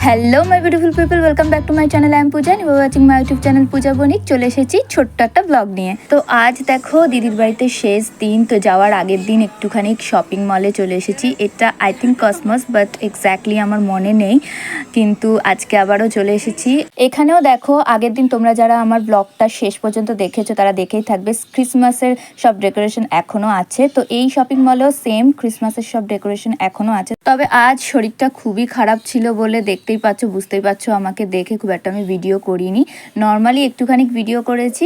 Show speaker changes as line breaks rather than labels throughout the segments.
Hello my beautiful people, welcome back to my channel. I am Puja, you are watching my YouTube channel Puja Banik. চলে এসেছি ছোট্ট একটা blog নিয়ে। তো আজ দেখো দিদির বাড়িতে শেষ দিন, তো যাওয়ার আগের দিন একটুখানি শপিং মলে চলে এসেছি। এটা I think cosmos, but exactly আমার মনে নেই, কিন্তু আজকে আবারও চলে এসেছি। এখানেও দেখো আগের দিন তোমরা যারা আমার ব্লগটা শেষ পর্যন্ত দেখেছো তারা দেখেই থাকবে, ক্রিসমাসের সব ডেকোরেশন এখনো আছে। তো এই শপিং মলেও সেম ক্রিসমাসের সব ডেকোরেশন এখনো আছে। তবে আজ শরীরটা খুবই খারাপ ছিল বলে দেখতেই পাচ্ছ, বুঝতেই পারছো আমাকে দেখে খুব একটা আমি ভিডিও করিনি, নর্মালি একটুখানি ভিডিও করেছি।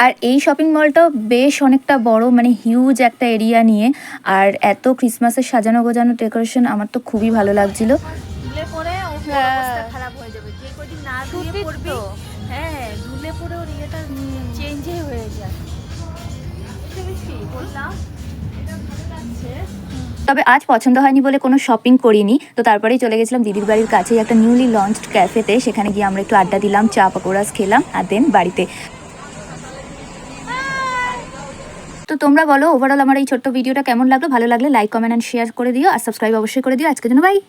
আর এই শপিং মলটাও বেশ অনেকটা বড়, মানে হিউজ একটা এরিয়া নিয়ে। আর এত ক্রিসমাসের সাজানো গোজানো ডেকোরেশন আমার তো খুবই ভালো লাগছিল।
ধুলে পরে অবস্থা খারাপ হয়ে যাবে, যে কদিন না ধুয়ে পড়বি। হ্যাঁ, ধুলে পরে ওর ইয়েটা চেঞ্জই হয়ে যায়। বুঝতে বললাম এটা ভালো লাগছে।
তবে আজ পছন্দ হয়নি বলে কোনো শপিং করিনি। তো তারপরেই চলে গেছিলাম দিদির বাড়ির কাছেই একটা নিউলি লঞ্চড ক্যাফেতে। সেখানে গিয়ে আমরা একটু আড্ডা দিলাম, চা পকোড়াস খেলাম, আর দেন বাড়িতে। তো তোমরা বলো ওভারঅল আমার এই ছোট্ট ভিডিওটা কেমন লাগলো। ভালো লাগলে লাইক কমেন্ট অ্যান্ড শেয়ার করে দিও, আর সাবস্ক্রাইব অবশ্যই করে দিও। আজকের জন্য বাই।